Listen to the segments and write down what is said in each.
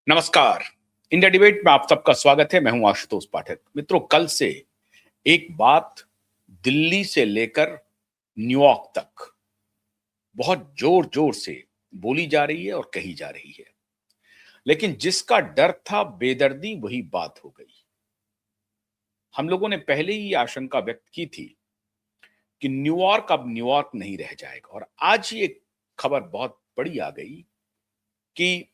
नमस्कार। India debate में आप सबका स्वागत है। मैं हूं आशुतोष पाठक। मित्रों, कल से एक बात दिल्ली से लेकर न्यूयॉर्क तक बहुत जोर जोर से बोली जा रही है और कही जा रही है, लेकिन जिसका डर था बेदर्दी वही बात हो गई। हम लोगों ने पहले ही आशंका व्यक्त की थी कि न्यूयॉर्क अब न्यूयॉर्क नहीं रह जाएगा, और आज ही एक खबर बहुत बड़ी आ गई कि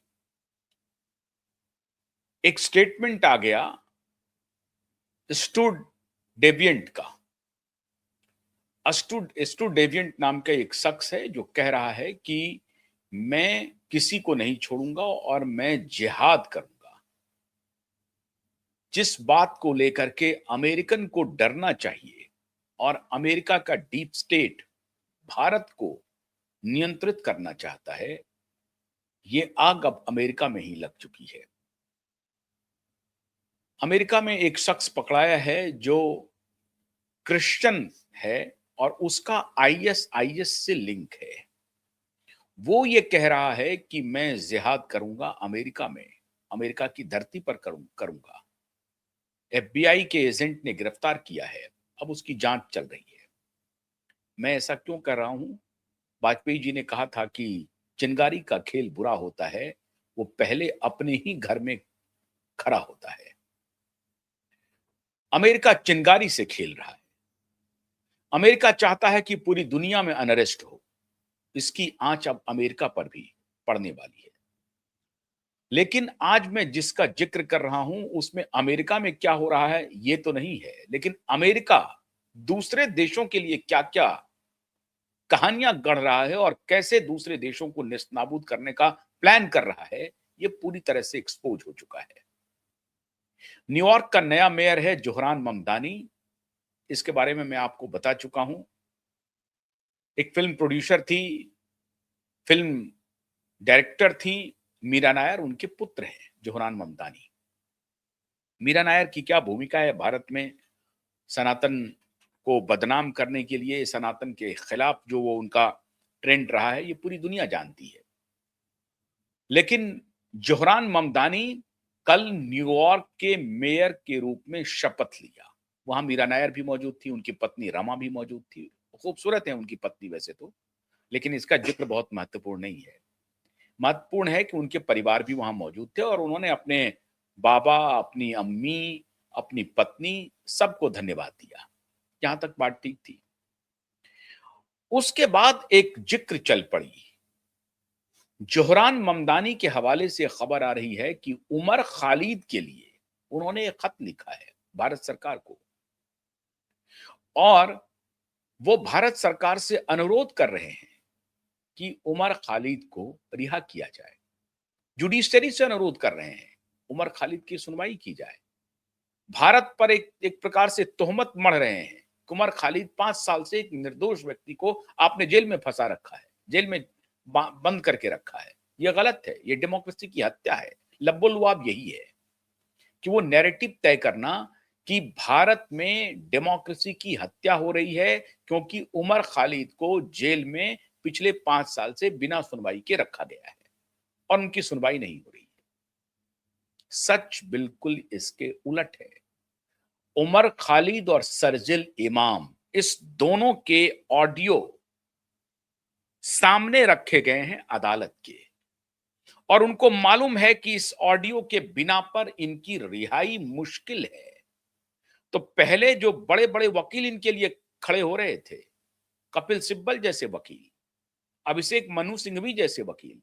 एक स्टेटमेंट आ गया स्टूड डेविएंट का। अस्टू डेविएंट नाम का एक शख्स है जो कह रहा है कि मैं किसी को नहीं छोड़ूंगा और मैं जिहाद करूंगा। जिस बात को लेकर के अमेरिकन को डरना चाहिए और अमेरिका का डीप स्टेट भारत को नियंत्रित करना चाहता है, ये आग अब अमेरिका में ही लग चुकी है। अमेरिका में एक शख्स पकड़ाया है जो क्रिश्चियन है और उसका आईएसआईएस से लिंक है। वो ये कह रहा है कि मैं जिहाद करूंगा अमेरिका में, अमेरिका की धरती पर करूंगा। एफबीआई के एजेंट ने गिरफ्तार किया है, अब उसकी जांच चल रही है। मैं ऐसा क्यों कर रहा हूं? वाजपेयी जी ने कहा था कि चिंगारी का खेल बुरा होता है, वो पहले अपने ही घर में खड़ा होता है। अमेरिका चिंगारी से खेल रहा है। अमेरिका चाहता है कि पूरी दुनिया में अनरेस्ट हो। इसकी आंच अब अमेरिका पर भी पड़ने वाली है। लेकिन आज मैं जिसका जिक्र कर रहा हूं उसमें अमेरिका में क्या हो रहा है ये तो नहीं है, लेकिन अमेरिका दूसरे देशों के लिए क्या क्या कहानियां गढ़ रहा है और कैसे दूसरे देशों को नेस्तनाबूद करने का प्लान कर रहा है, ये पूरी तरह से एक्सपोज हो चुका है। न्यूयॉर्क का नया मेयर है जोहरान ममदानी। इसके बारे में मैं आपको बता चुका हूं। एक फिल्म प्रोड्यूसर थी, फिल्म डायरेक्टर थी मीरा नायर, उनके पुत्र हैं जोहरान ममदानी। मीरा नायर की क्या भूमिका है भारत में सनातन को बदनाम करने के लिए, सनातन के खिलाफ जो वो उनका ट्रेंड रहा है, ये पूरी दुनिया जानती है। लेकिन जोहरान ममदानी कल न्यूयॉर्क के मेयर के रूप में शपथ लिया। वहां मीरा नायर भी मौजूद थी, उनकी पत्नी रमा भी मौजूद थी। खूबसूरत है उनकी पत्नी वैसे तो, लेकिन इसका जिक्र बहुत महत्वपूर्ण नहीं है। महत्वपूर्ण है कि उनके परिवार भी वहां मौजूद थे और उन्होंने अपने बाबा, अपनी अम्मी, अपनी पत्नी, सबको धन्यवाद दिया। यहां तक बात ठीक थी। उसके बाद एक जिक्र चल पड़ी। जोहरान ममदानी के हवाले से खबर आ रही है कि उमर खालिद के लिए उन्होंने एक खत लिखा है भारत सरकार को, और वो भारत सरकार से अनुरोध कर रहे हैं कि उमर खालिद को रिहा किया जाए। जुडिशरी से अनुरोध कर रहे हैं उमर खालिद की सुनवाई की जाए। भारत पर एक एक प्रकार से तोहमत मढ़ रहे हैं। उमर खालिद 5 साल से एक निर्दोष व्यक्ति को आपने जेल में फंसा रखा है, जेल में बंद करके रखा है। यह गलत है, यह डेमोक्रेसी की हत्या है। लब्बुलुआब यही है कि वो नैरेटिव तय करना कि भारत में डेमोक्रेसी की हत्या हो रही है क्योंकि उमर खालिद को जेल में पिछले 5 साल से बिना सुनवाई के रखा गया है और उनकी सुनवाई नहीं हो रही है। सच बिल्कुल इसके उलट है। उमर खालिद और सरजिल इमाम, इस दोनों के ऑडियो सामने रखे गए हैं अदालत के, और उनको मालूम है कि इस ऑडियो के बिना पर इनकी रिहाई मुश्किल है। तो पहले जो बड़े बड़े वकील इनके लिए खड़े हो रहे थे, कपिल सिब्बल जैसे वकील, अभिषेक मनु सिंघवी जैसे वकील,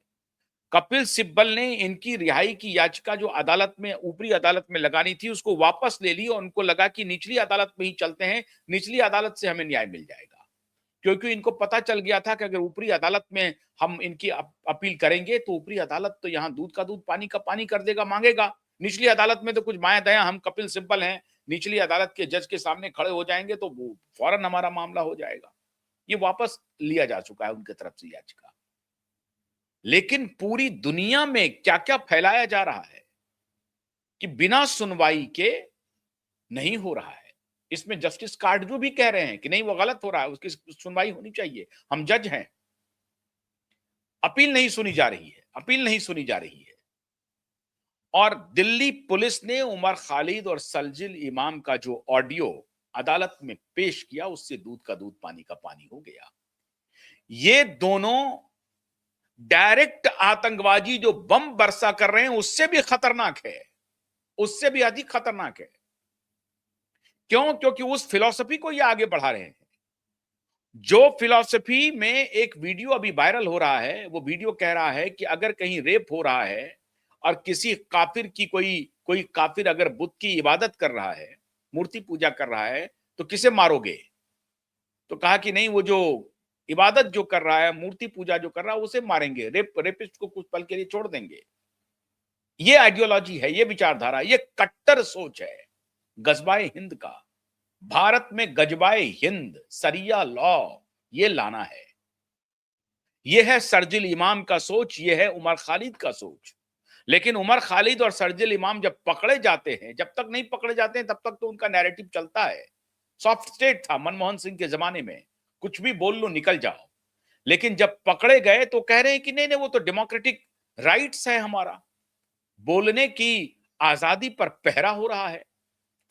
कपिल सिब्बल ने इनकी रिहाई की याचिका जो अदालत में, ऊपरी अदालत में लगानी थी, उसको वापस ले ली और उनको लगा कि निचली अदालत में ही चलते हैं, निचली अदालत से हमें न्याय मिल जाएगा। क्योंकि इनको पता चल गया था कि अगर ऊपरी अदालत में हम इनकी अपील करेंगे तो ऊपरी अदालत तो यहां दूध का दूध पानी का पानी कर देगा, मांगेगा। निचली अदालत में तो कुछ माया दया, हम कपिल सिब्बल हैं, निचली अदालत के जज के सामने खड़े हो जाएंगे तो वो फौरन हमारा मामला हो जाएगा। ये वापस लिया जा चुका है उनकी तरफ से याचिका। लेकिन पूरी दुनिया में क्या क्या फैलाया जा रहा है कि बिना सुनवाई के नहीं हो रहा है। इसमें जस्टिस कार्डजू भी कह रहे हैं कि नहीं, वो गलत हो रहा है, उसकी सुनवाई होनी चाहिए, हम जज हैं। अपील नहीं सुनी जा रही है, अपील नहीं सुनी जा रही है। और दिल्ली पुलिस ने उमर खालिद और सरजिल इमाम का जो ऑडियो अदालत में पेश किया, उससे दूध का दूध पानी का पानी हो गया। ये दोनों डायरेक्ट आतंकवादी जो बम बरसा कर रहे हैं उससे भी खतरनाक है, उससे भी अधिक खतरनाक है। क्यों? क्योंकि उस फिलॉसफी को ये आगे बढ़ा रहे हैं। जो फिलॉसफी में एक वीडियो अभी वायरल हो रहा है, वो वीडियो कह रहा है कि अगर कहीं रेप हो रहा है और किसी काफिर की कोई काफिर अगर बुत की इबादत कर रहा है, मूर्ति पूजा कर रहा है, तो किसे मारोगे? तो कहा कि नहीं, वो जो इबादत जो कर रहा है, मूर्ति पूजा जो कर रहा है, उसे मारेंगे, रेपिस्ट को कुछ पल के लिए छोड़ देंगे। ये आइडियोलॉजी है, ये विचारधारा, ये कट्टर सोच है गजबाए हिंद का। भारत में गजबाए हिंद, सरिया लॉ, ये लाना है। ये है सरजिल इमाम का सोच, ये है उमर खालिद का सोच। लेकिन उमर खालिद और सरजिल इमाम जब पकड़े जाते हैं, जब तक नहीं पकड़े जाते हैं तब तक तो उनका नैरेटिव चलता है। सॉफ्ट स्टेट था मनमोहन सिंह के जमाने में, कुछ भी बोल लो निकल जाओ। लेकिन जब पकड़े गए तो कह रहे हैं कि नहीं नहीं, वो तो डेमोक्रेटिक राइट्स है हमारा, बोलने की आजादी पर पहरा हो रहा है,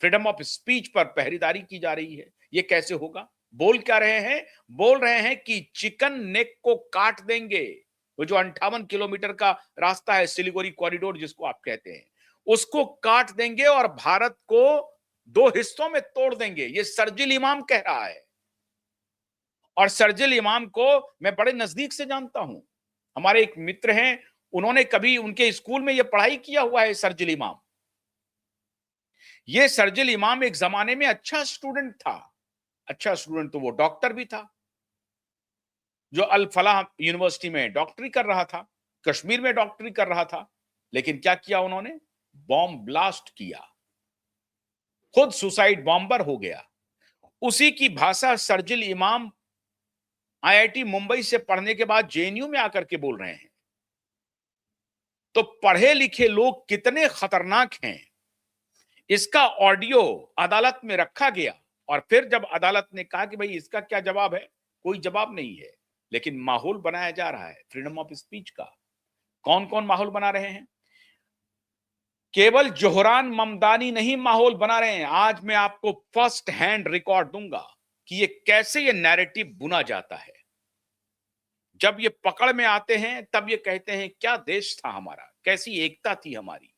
फ्रीडम ऑफ स्पीच पर पहरेदारी की जा रही है। ये कैसे होगा? बोल क्या रहे हैं? बोल रहे हैं कि चिकन नेक को काट देंगे। वो जो 58 किलोमीटर का रास्ता है, सिलीगुड़ी कॉरिडोर जिसको आप कहते हैं, उसको काट देंगे और भारत को दो हिस्सों में तोड़ देंगे। ये सरजिल इमाम कह रहा है। और सरजिल इमाम को मैं बड़े नजदीक से जानता हूं। हमारे एक मित्र हैं, उन्होंने कभी उनके स्कूल में यह पढ़ाई किया हुआ है। सरजिल इमाम, ये सरजिल इमाम एक जमाने में अच्छा स्टूडेंट था। अच्छा स्टूडेंट तो वो डॉक्टर भी था, जो अल फलाह यूनिवर्सिटी में डॉक्टरी कर रहा था, कश्मीर में डॉक्टरी कर रहा था। लेकिन क्या किया उन्होंने? बॉम्ब ब्लास्ट किया, खुद सुसाइड बॉम्बर हो गया। उसी की भाषा सरजिल इमाम आईआईटी मुंबई से पढ़ने के बाद जेएनयू में आकर के बोल रहे हैं। तो पढ़े लिखे लोग कितने खतरनाक हैं, इसका ऑडियो अदालत में रखा गया। और फिर जब अदालत ने कहा कि भाई इसका क्या जवाब है, कोई जवाब नहीं है। लेकिन माहौल बनाया जा रहा है फ्रीडम ऑफ स्पीच का। कौन कौन माहौल बना रहे हैं? केवल जोहरान ममदानी नहीं माहौल बना रहे हैं। आज मैं आपको फर्स्ट हैंड रिकॉर्ड दूंगा कि ये कैसे ये नैरेटिव बुना जाता है। जब ये पकड़ में आते हैं तब ये कहते हैं क्या देश था हमारा, कैसी एकता थी हमारी,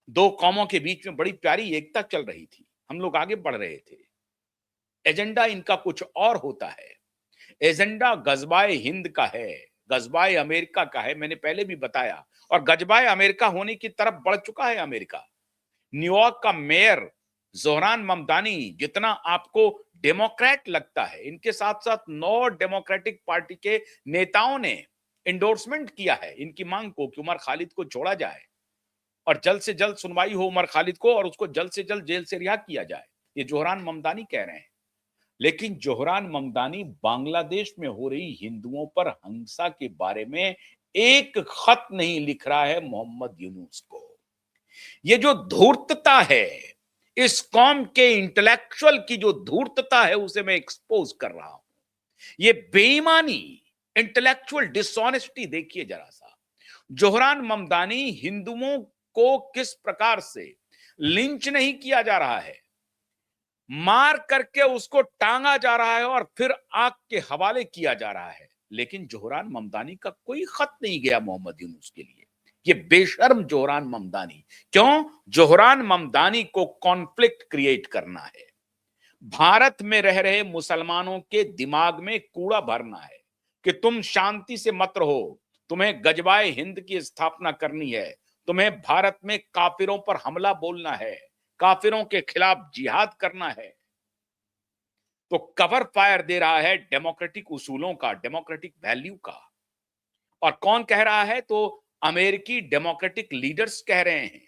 दो कौमों के बीच में बड़ी प्यारी एकता चल रही थी, हम लोग आगे बढ़ रहे थे। एजेंडा इनका कुछ और होता है। एजेंडा गजबाए हिंद का है, गजबाए अमेरिका का है। मैंने पहले भी बताया, और गजबाए अमेरिका होने की तरफ बढ़ चुका है अमेरिका। न्यूयॉर्क का मेयर जोहरान ममदानी जितना आपको डेमोक्रेट लगता है, इनके साथ साथ 9 डेमोक्रेटिक पार्टी के नेताओं ने इंडोर्समेंट किया है इनकी मांग को कि उमर खालिद को छोड़ा जाए और जल्द से जल्द सुनवाई हो उमर खालिद को, और उसको जल्द से जल्द जेल से रिहा किया जाए। ये जोहरान ममदानी कह रहे हैं। लेकिन जोहरान ममदानी बांग्लादेश में हो रही हिंदुओं पर हिंसा के बारे में एक खत नहीं लिख रहा है मोहम्मद यूनुस को। ये जो धूर्तता है, इस कौम के इंटेलेक्चुअल की जो धूर्तता है, उसे मैं एक्सपोज कर रहा हूं। ये बेईमानी, इंटेलेक्चुअल डिसऑनेस्टी देखिए जरा सा। जोहरान ममदानी हिंदुओं को किस प्रकार से लिंच नहीं किया जा रहा है, मार करके उसको टांगा जा रहा है और फिर आग के हवाले किया जा रहा है। लेकिन जोहरान ममदानी का कोई खत नहीं गया मोहम्मद यूनुस के लिए। ये बेशर्म जोहरान ममदानी। क्यों? जोहरान ममदानी को कॉन्फ्लिक्ट क्रिएट करना है, भारत में रह रहे मुसलमानों के दिमाग में कूड़ा भरना है कि तुम शांति से मत रहो, तुम्हें गजबाए हिंद की स्थापना करनी है, तुम्हें भारत में काफिरों पर हमला बोलना है, काफिरों के खिलाफ जिहाद करना है। तो कवर फायर दे रहा है डेमोक्रेटिक उसूलों का, डेमोक्रेटिक वैल्यू का। और कौन कह रहा है? तो अमेरिकी डेमोक्रेटिक लीडर्स कह रहे हैं,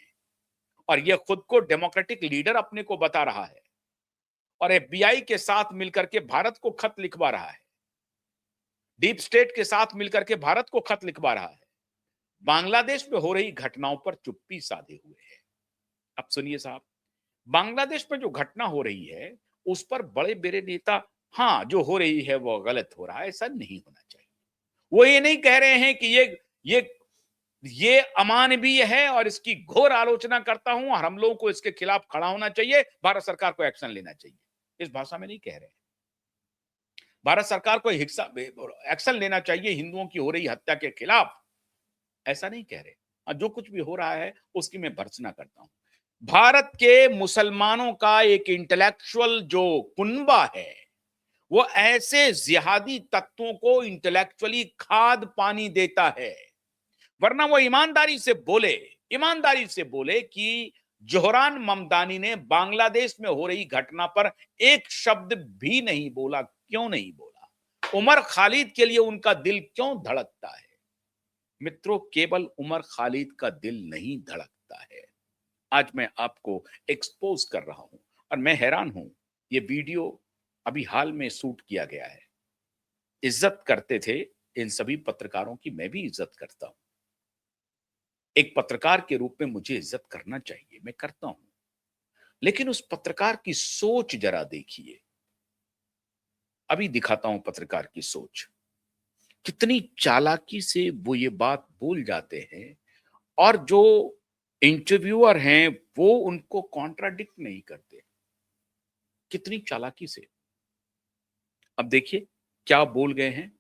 और यह खुद को डेमोक्रेटिक लीडर अपने को बता रहा है, और एफबीआई के साथ मिलकर के भारत को खत लिखवा रहा है, डीप स्टेट के साथ मिलकर के भारत को खत लिखवा रहा है। बांग्लादेश में हो रही घटनाओं पर चुप्पी साधे हुए है। अब सुनिए साहब, बांग्लादेश में जो घटना हो रही है उस पर बड़े बड़े नेता, हाँ जो हो रही है वो गलत हो रहा है, ऐसा नहीं होना चाहिए। वो ये नहीं कह रहे हैं कि ये ये अमानवीय है और इसकी घोर आलोचना करता हूं और हम लोगों को इसके खिलाफ खड़ा होना चाहिए, भारत सरकार को एक्शन लेना चाहिए। इस भाषा में नहीं कह रहे। भारत सरकार को एक्शन लेना चाहिए हिंदुओं की हो रही हत्या के खिलाफ, ऐसा नहीं कह रहे। और जो कुछ भी हो रहा है उसकी मैं भर्त्सना करता हूं। भारत के मुसलमानों का एक इंटेलेक्चुअल जो कुनबा है, वो ऐसे जिहादी तत्वों को इंटेलेक्चुअली खाद पानी देता है। वरना वो ईमानदारी से बोले कि जोहरान ममदानी ने बांग्लादेश में हो रही घटना पर एक शब्द भी नहीं बोला। क्यों नहीं बोला? उमर खालिद के लिए उनका दिल क्यों धड़कता है? मित्रों, केवल उमर खालिद का दिल नहीं धड़कता है। आज मैं आपको एक्सपोज कर रहा हूं और मैं हैरान हूं। ये वीडियो अभी हाल में शूट किया गया है। इज्जत करते थे इन सभी पत्रकारों की, मैं भी इज्जत करता हूं। एक पत्रकार के रूप में मुझे इज्जत करना चाहिए, मैं करता हूं। लेकिन उस पत्रकार की सोच जरा देखिए। अभी दिखाता हूं पत्रकार की सोच। कितनी चालाकी से वो ये बात बोल जाते हैं और जो इंटरव्यूअर हैं वो उनको कॉन्ट्राडिक्ट नहीं करते। कितनी चालाकी से। अब देखिए क्या बोल गए हैं।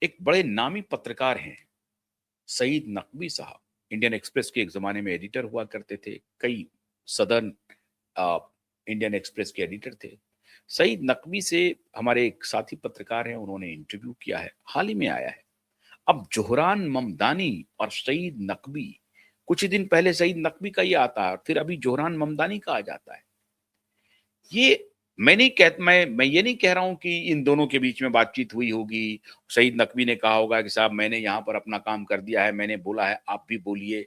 एक बड़े नामी पत्रकार हैं सईद नकवी साहब, इंडियन एक्सप्रेस के एक जमाने में एडिटर हुआ करते थे। कई सदर्न इंडियन एक्सप्रेस के एडिटर थे। सईद नकवी से हमारे एक साथी पत्रकार हैं, उन्होंने इंटरव्यू किया है, हाल ही में आया है। अब जोहरान ममदानी और सईद नकवी, कुछ ही दिन पहले सईद नकवी का ये आता है, फिर अभी जोहरान ममदानी का आ जाता है। ये मैं ये नहीं कह रहा हूं कि इन दोनों के बीच में बातचीत हुई होगी। सईद नकवी ने कहा होगा कि साहब मैंने यहां पर अपना काम कर दिया है, मैंने बोला है, आप भी बोलिए,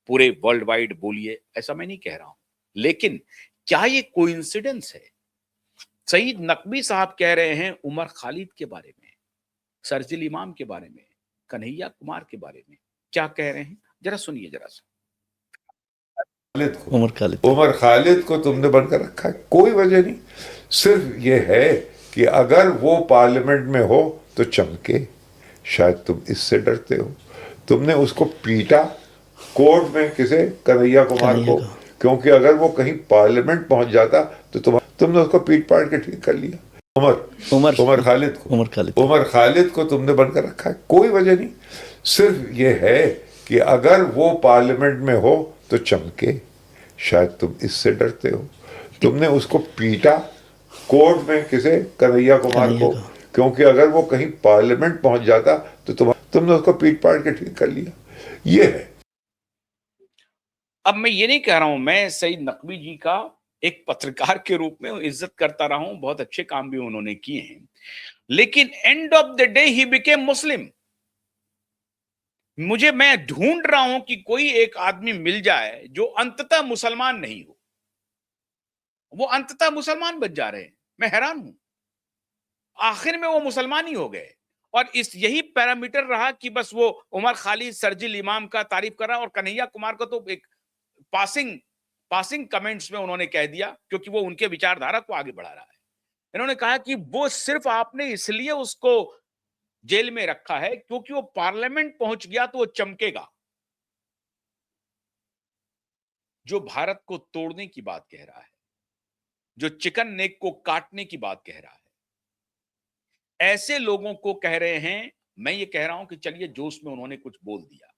पूरे वर्ल्ड वाइड बोलिए, ऐसा मैं नहीं कह रहा हूं। लेकिन क्या ये कोइंसिडेंस है? सईद नकवी साहब कह रहे हैं उमर खालिद के बारे में, शर्जिल इमाम के बारे में, कन्हैया कुमार के बारे में। क्या कह रहे हैं जरा सुनिए जरा सा। उमर खालिद को तुमने बनकर रखा है, कोई वजह नहीं। सिर्फ ये है कि अगर वो पार्लियामेंट में हो तो चमके, शायद तुम इससे डरते हो। तुमने उसको पीटा कोर्ट में, किसे, कन्हैया कुमार को, क्योंकि अगर वो कहीं पार्लियामेंट पहुंच जाता तो तुमने उसको पीट पाट के ठीक कर लिया। उमर खालिद को तुमने बनकर रखा है, कोई वजह नहीं। सिर्फ ये है कि अगर वो पार्लियामेंट में हो तो चमके, शायद तुम इससे डरते हो। तुमने उसको पीटा कोर्ट में, किसे, कन्हैया कुमार को, क्योंकि अगर वो कहीं पार्लियामेंट पहुंच जाता तो तुमने उसको पीट पाट के ठीक कर लिया। ये है। अब मैं ये नहीं कह रहा हूं, मैं सईद नकवी जी का एक पत्रकार के रूप में इज्जत करता रहा हूं, बहुत अच्छे काम भी उन्होंने किए हैं। लेकिन end of the day he became Muslim. मैं ढूंढ रहा हूं कि कोई एक आदमी मिल जाए जो अंततः मुसलमान नहीं हो। वो अंततः मुसलमान बन जा रहे हैं, मैं हैरान हूं। आखिर में वो मुसलमान ही हो गए और यही पैरामीटर रहा कि बस वो उमर खालिद, शर्जिल इमाम का तारीफ कर रहा और कन्हैया कुमार को तो एक पासिंग कमेंट्स में उन्होंने कह दिया, क्योंकि वो उनके विचारधारा को आगे बढ़ा रहा है। इन्होंने कहा कि वो सिर्फ आपने इसलिए उसको जेल में रखा है क्योंकि वो पार्लियामेंट पहुंच गया तो वो चमकेगा। जो भारत को तोड़ने की बात कह रहा है, जो चिकन नेक को काटने की बात कह रहा है, ऐसे लोगों को कह रहे हैं। मैं ये कह रहा हूं कि चलिए जोश में उन्होंने कुछ बोल दिया,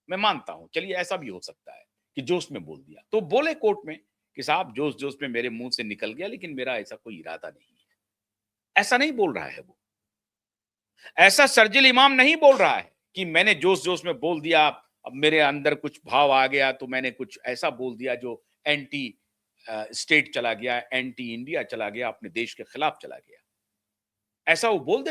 मैं मानता हूं, चलिए ऐसा भी हो सकता है कि जोश में बोल दिया, तो बोले कोर्ट में कि साहब जोश जोश में मेरे मुंह से निकल गया, लेकिन मेरा ऐसा कोई इरादा नहीं है। ऐसा नहीं बोल रहा है वो। ऐसा शर्जिल इमाम नहीं बोल रहा है कि मैंने जोश जोश में बोल दिया, अब मेरे अंदर कुछ भाव आ गया तो मैंने कुछ ऐसा बोल दिया जो एंटी स्टेट चला गया, एंटी इंडिया चला गया, अपने देश के खिलाफ चला गया। ऐसा वो बोल दे,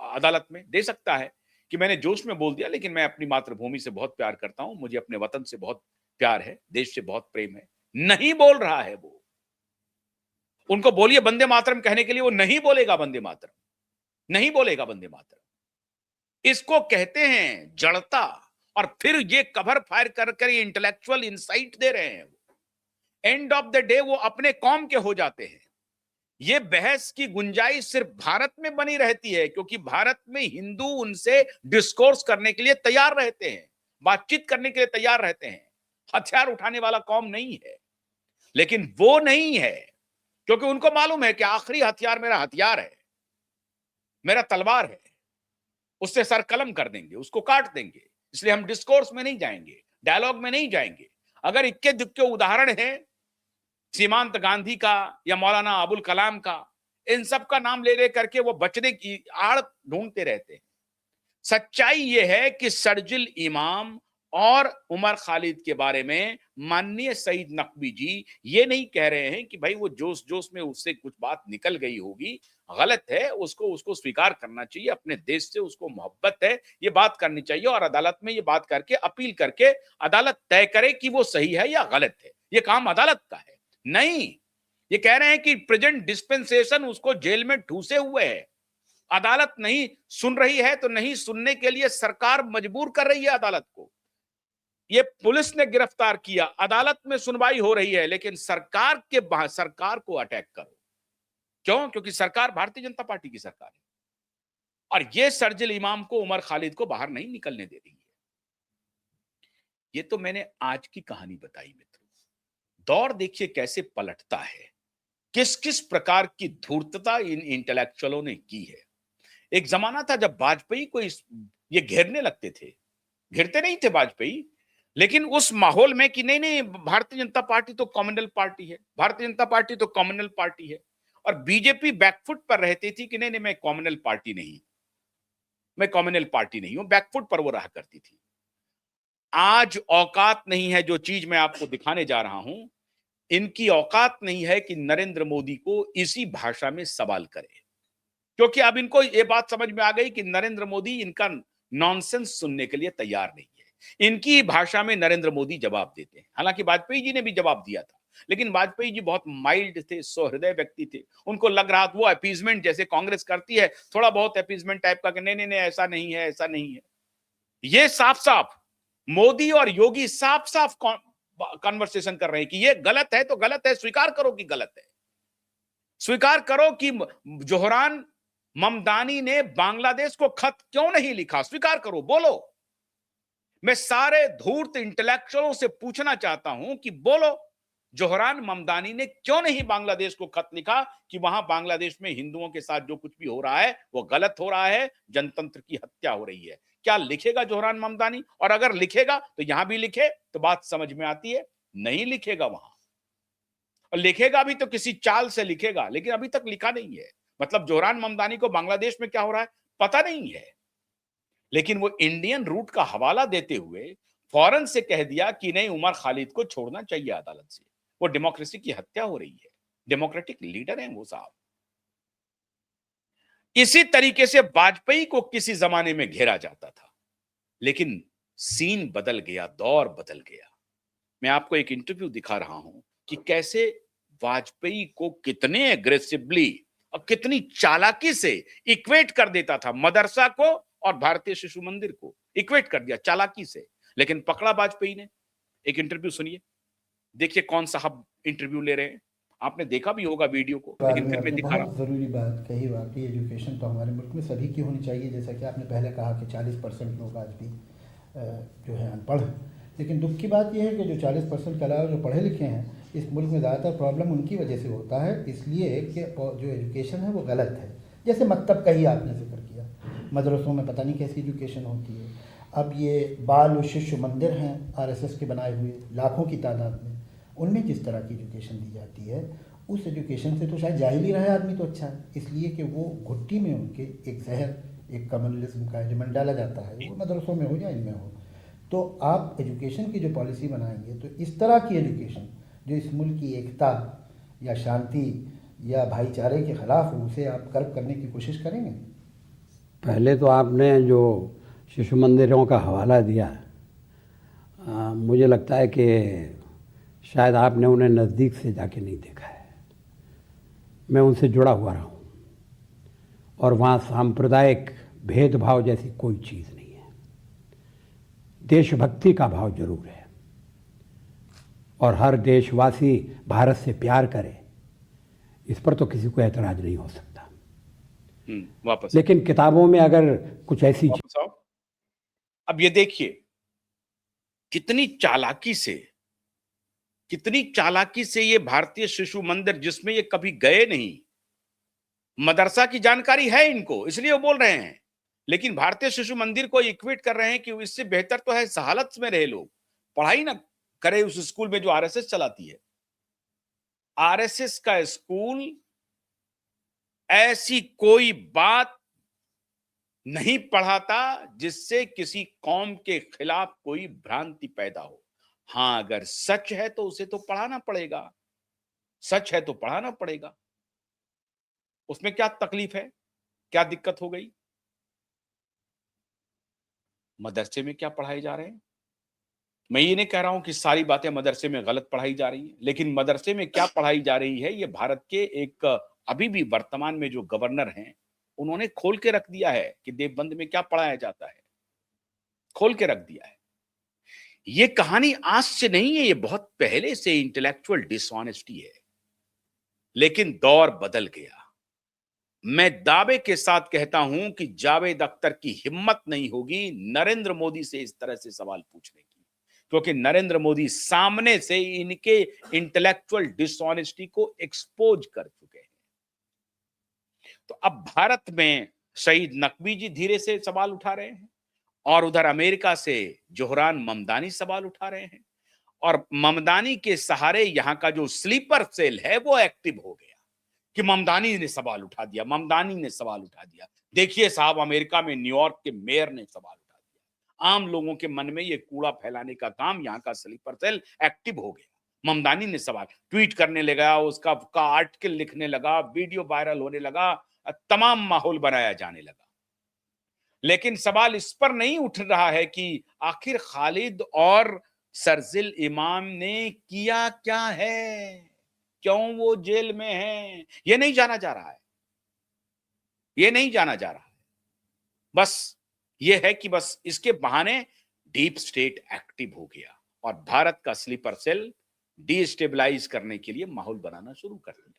अदालत में दे सकता है कि मैंने जोश में बोल दिया, लेकिन मैं अपनी मातृभूमि से बहुत प्यार करता हूं, मुझे अपने वतन से बहुत प्यार है, देश से बहुत प्रेम है। नहीं बोल रहा है वो। उनको बोलिए वंदे मातरम कहने के लिए, वो नहीं बोलेगा वंदे मातरम, नहीं बोलेगा वंदे मातरम। इसको कहते हैं जड़ता। और फिर ये कवर फायर कर ये इंटेलेक्चुअल इंसाइट दे रहे हैं। एंड ऑफ द डे वो अपने कौम के हो जाते हैं। ये बहस की गुंजाइश सिर्फ भारत में बनी रहती है, क्योंकि भारत में हिंदू उनसे डिस्कोर्स करने के लिए तैयार रहते हैं। बातचीत करने के लिए तैयार रहते हैं, हथियार उठाने वाला कौम नहीं है। लेकिन वो नहीं है, क्योंकि उनको मालूम है कि आखिरी हथियार मेरा हथियार है, मेरा तलवार है, उससे सर कलम कर देंगे, उसको काट देंगे। इसलिए हम डिस्कोर्स में नहीं जाएंगे, डायलॉग में नहीं जाएंगे। अगर इक्के दुक्के उदाहरण है सीमांत गांधी का या मौलाना अबुल कलाम का, इन सब का नाम ले ले करके वो बचने की आड़ ढूंढते रहते हैं। सच्चाई ये है कि शर्जिल इमाम और उमर खालिद के बारे में माननीय सईद नकवी जी ये नहीं कह रहे हैं कि भाई वो जोश जोश में उससे कुछ बात निकल गई होगी, गलत है, उसको स्वीकार करना चाहिए। अपने देश से उसको मोहब्बत है, ये बात करनी चाहिए और अदालत में ये बात करके अपील करके अदालत तय करे कि वो सही है या गलत है। ये काम अदालत का है। नहीं, ये कह रहे हैं कि प्रेजेंट डिस्पेंसेशन उसको जेल में ठूसे हुए है, अदालत नहीं सुन रही है, तो नहीं सुनने के लिए सरकार मजबूर कर रही है अदालत को। ये पुलिस ने गिरफ्तार किया, अदालत में सुनवाई हो रही है, लेकिन सरकार को अटैक करो। क्यों? क्योंकि सरकार भारतीय जनता पार्टी की सरकार है और ये शर्जिल इमाम को, उमर खालिद को बाहर नहीं निकलने दे रही है। ये तो मैंने आज की कहानी बताई मित्रों। दौर देखिए कैसे पलटता है, किस किस प्रकार की धूर्तता इन इंटेलेक्चुअलों ने की है। एक जमाना था जब वाजपेयी को ये घेरने लगते थे, घेरते नहीं थे वाजपेयी, लेकिन उस माहौल में कि नहीं नहीं भारतीय जनता पार्टी तो कम्युनल पार्टी है, भारतीय जनता पार्टी तो कम्युनल पार्टी है, और बीजेपी बैकफुट पर रहती थी कि नहीं नहीं मैं कम्युनल पार्टी नहीं, मैं कम्युनल पार्टी नहीं हूं, बैकफुट पर वो रहा करती थी। आज औकात नहीं है, जो चीज मैं आपको दिखाने जा रहा हूं, इनकी औकात नहीं है कि नरेंद्र मोदी को इसी भाषा में सवाल करे, क्योंकि अब इनको ये बात समझ में आ गई कि नरेंद्र मोदी इनका नॉनसेंस सुनने के लिए तैयार नहीं है। इनकी भाषा में नरेंद्र मोदी जवाब देते हैं। हालांकि वाजपेयी जी ने भी जवाब दिया था, लेकिन वाजपेयी जी बहुत माइल्ड थे, सहृदय व्यक्ति थे। उनको लग रहा था वो अपीजमेंट जैसे कांग्रेस करती है, थोड़ा बहुत अपीजमेंट टाइप का, नहीं नहीं नहीं ऐसा नहीं है, ऐसा नहीं है। ये साफ साफ मोदी और योगी साफ साफ कन्वर्सेशन कर रहे हैं कि ये गलत है तो गलत है, स्वीकार करो कि गलत है, स्वीकार करो कि जोहरान ममदानी ने बांग्लादेश को खत क्यों नहीं लिखा, स्वीकार करो, बोलो। मैं सारे धूर्त इंटेलेक्चुअलों से पूछना चाहता हूं कि बोलो, जोहरान ममदानी ने क्यों नहीं बांग्लादेश को खत लिखा कि वहां बांग्लादेश में हिंदुओं के साथ जो कुछ भी हो रहा है वो गलत हो रहा है, जनतंत्र की हत्या हो रही है। क्या लिखेगा जोहरान ममदानी? और अगर लिखेगा तो यहां भी लिखे तो बात समझ में आती है। नहीं लिखेगा वहां, और लिखेगा भी तो किसी चाल से लिखेगा, लेकिन अभी तक लिखा नहीं है। मतलब जोहरान ममदानी को बांग्लादेश में क्या हो रहा है पता नहीं है, लेकिन वो इंडियन रूट का हवाला देते हुए फौरन से कह दिया कि नहीं, उमर खालिद को छोड़ना चाहिए अदालत से, वो डेमोक्रेसी की हत्या हो रही है। डेमोक्रेटिक लीडर हैं वो साहब। इसी तरीके से वाजपेयी को किसी जमाने में घेरा जाता था, लेकिन सीन बदल गया, दौर बदल गया। मैं आपको एक इंटरव्यू दिखा रहा हूं कि कैसे वाजपेयी को कितने एग्रेसिवली और कितनी चालाकी से इक्वेट कर देता था, मदरसा को और भारतीय शिशु मंदिर को इक्वेट कर दिया चालाकी से, लेकिन पकड़ा वाजपेयी ने। एक इंटरव्यू सुनिए, देखिए कौन साहब इंटरव्यू ले रहे हैं। आपने देखा भी होगा वीडियो को, लेकिन फिर मैं दिखा रहा हूं। ज़रूरी बात कही, वाकई एजुकेशन तो हमारे मुल्क में सभी की होनी चाहिए। जैसा कि आपने पहले कहा कि 40% लोग आज भी जो है अनपढ़ हैं, लेकिन दुख की बात यह है कि जो 40% के अलावा जो पढ़े लिखे हैं, इस मुल्क में ज़्यादातर प्रॉब्लम उनकी वजह से होता है, इसलिए कि जो एजुकेशन है वो गलत है। जैसे मकतब का ही आपने जिक्र किया, मदरसों में पता नहीं कैसी एजुकेशन होती है। अब ये बाल और शिशु मंदिर हैं RSS के बनाए हुए लाखों की तादाद में, उनमें जिस तरह की एजुकेशन दी जाती है, उस एजुकेशन से तो शायद जाहिल ही रहे आदमी तो अच्छा है, इसलिए कि वो घुट्टी में उनके एक जहर, एक कम्युनलिज्म का एलिमेंट डाला जाता है, वो मदरसों में हो या इनमें हो। तो आप एजुकेशन की जो पॉलिसी बनाएंगे तो इस तरह की एजुकेशन जो इस मुल्क की एकता या शांति या भाईचारे के ख़िलाफ़ हो, उसे आप कर्ब करने की कोशिश करेंगे। पहले तो आपने जो शिशु मंदिरों का हवाला दिया, मुझे लगता है कि शायद आपने उन्हें नज़दीक से जाके नहीं देखा है। मैं उनसे जुड़ा हुआ रहा हूँ और वहाँ सांप्रदायिक भेदभाव जैसी कोई चीज़ नहीं है। देशभक्ति का भाव जरूर है और हर देशवासी भारत से प्यार करे, इस पर तो किसी को एतराज़ नहीं हो सकता। वापस लेकिन किताबों में अगर कुछ ऐसी वापस आओ। अब ये देखिए, कितनी चालाकी से ये भारतीय शिशु मंदिर, जिसमें ये कभी गए नहीं, मदरसा की जानकारी है इनको, इसलिए वो बोल रहे हैं, लेकिन भारतीय शिशु मंदिर को इक्वेट कर रहे हैं कि इससे बेहतर तो है सहालत में रहे लोग, पढ़ाई ना करे उस स्कूल में जो आरएसएस चलाती है। आरएसएस का स्कूल ऐसी कोई बात नहीं पढ़ाता जिससे किसी कौम के खिलाफ कोई भ्रांति पैदा हो। हां, अगर सच है तो उसे तो पढ़ाना पड़ेगा, सच है तो पढ़ाना पड़ेगा। उसमें क्या तकलीफ है, क्या दिक्कत हो गई? मदरसे में क्या पढ़ाए जा रहे हैं? मैं ये नहीं कह रहा हूं कि सारी बातें मदरसे में गलत पढ़ाई जा रही हैं, लेकिन मदरसे में क्या पढ़ाई जा रही है, ये भारत के एक अभी भी वर्तमान में जो गवर्नर हैं, उन्होंने खोल के रख दिया है कि देवबंद में क्या पढ़ाया जाता है, खोल के रख दिया है। ये कहानी आज से नहीं है, ये बहुत पहले से इंटेलेक्चुअल डिसऑनेस्टी है, लेकिन दौर बदल गया। मैं दावे के साथ कहता हूं कि जावेद अख्तर की हिम्मत नहीं होगी नरेंद्र मोदी से इस तरह से सवाल पूछने की, क्योंकि नरेंद्र मोदी सामने से इनके इंटेलेक्चुअल डिसऑनेस्टी को एक्सपोज कर चुके हैं। तो अब भारत में शहीद नकवी जी धीरे से सवाल उठा रहे हैं, और उधर अमेरिका से जोहरान ममदानी सवाल उठा रहे हैं, और ममदानी के सहारे यहां का जो स्लीपर सेल है वो एक्टिव हो गया कि ममदानी ने सवाल उठा दिया, ममदानी ने सवाल उठा दिया। देखिए साहब, अमेरिका में न्यूयॉर्क के मेयर ने सवाल उठा दिया। आम लोगों के मन में ये कूड़ा फैलाने का काम यहां का स्लीपर सेल एक्टिव हो गया। ममदानी ने सवाल ट्वीट करने लगा, उसका आर्टिकल लिखने लगा, वीडियो वायरल होने लगा, तमाम माहौल बनाया जाने लगा। लेकिन सवाल इस पर नहीं उठ रहा है कि आखिर खालिद और शर्जिल इमाम ने किया क्या है, क्यों वो जेल में हैं, ये नहीं जाना जा रहा है, ये नहीं जाना जा रहा है। बस ये है कि बस इसके बहाने डीप स्टेट एक्टिव हो गया और भारत का स्लीपर सेल डिस्टेबलाइज करने के लिए माहौल बनाना शुरू कर दिया।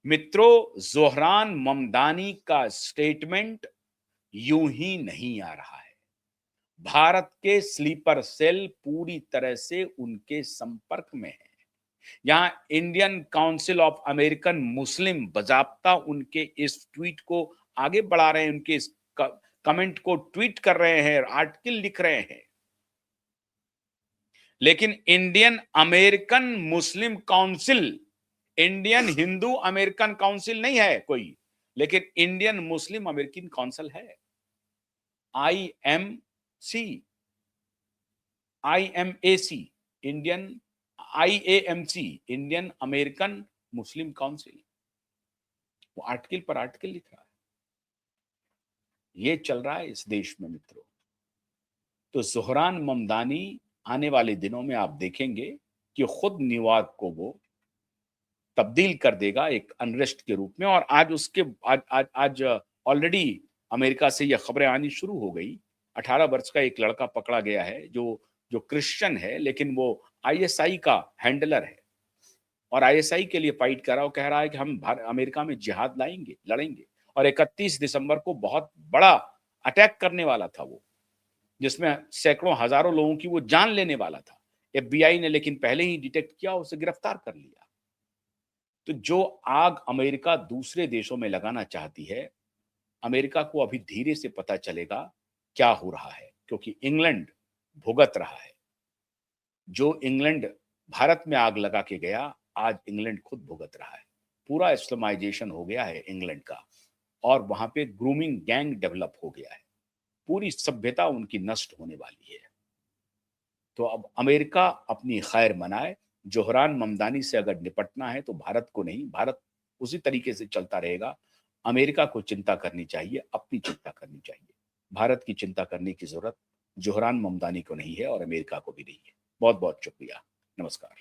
मित्रों, जोहरान ममदानी का स्टेटमेंट यूं ही नहीं आ रहा है। भारत के स्लीपर सेल पूरी तरह से उनके संपर्क में है। यहां इंडियन काउंसिल ऑफ अमेरिकन मुस्लिम बाजाब्ता उनके इस ट्वीट को आगे बढ़ा रहे हैं, उनके इस कमेंट को ट्वीट कर रहे हैं, आर्टिकल लिख रहे हैं। लेकिन Indian American Muslim council, Indian Hindu American council नहीं है कोई, लेकिन इंडियन मुस्लिम अमेरिकन काउंसिल है, IMAC, Indian American Muslim council. वो आर्टिकल पर आर्टिकल लिख रहा है। ये चल रहा है इस देश में मित्रों। तो जोहरान ममदानी आने वाले दिनों में आप देखेंगे कि खुद न्यूयॉर्क को वो तब्दील कर देगा एक अनरेस्ट के रूप में। और आज उसके आज ऑलरेडी अमेरिका से यह खबरें आनी शुरू हो गई। 18 वर्ष का एक लड़का पकड़ा गया है जो क्रिश्चियन है, लेकिन वो ISI का हैंडलर है और ISI के लिए फाइट कर रहा है। वो कह रहा है कि हम अमेरिका में जिहाद लाएंगे, लड़ेंगे। और 31 दिसंबर को बहुत बड़ा अटैक करने वाला था वो, जिसमें सैकड़ों हजारों लोगों की वो जान लेने वाला था। FBI ने लेकिन पहले ही डिटेक्ट किया, उसे गिरफ्तार कर लिया। तो जो आग अमेरिका दूसरे देशों में लगाना चाहती है, अमेरिका को अभी धीरे से पता चलेगा क्या हो रहा है, क्योंकि इंग्लैंड भुगत रहा है। जो इंग्लैंड भारत में आग लगा के गया, आज इंग्लैंड खुद भुगत रहा है। पूरा इस्लामाइजेशन हो गया है इंग्लैंड का, और वहां पे ग्रूमिंग गैंग डेवलप हो गया है। पूरी सभ्यता उनकी नष्ट होने वाली है। तो अब अमेरिका अपनी खैर मनाए। जोहरान ममदानी से अगर निपटना है तो भारत को नहीं, भारत उसी तरीके से चलता रहेगा। अमेरिका को चिंता करनी चाहिए, अपनी चिंता करनी चाहिए। भारत की चिंता करने की जरूरत जोहरान ममदानी को नहीं है और अमेरिका को भी नहीं है। बहुत बहुत शुक्रिया। नमस्कार।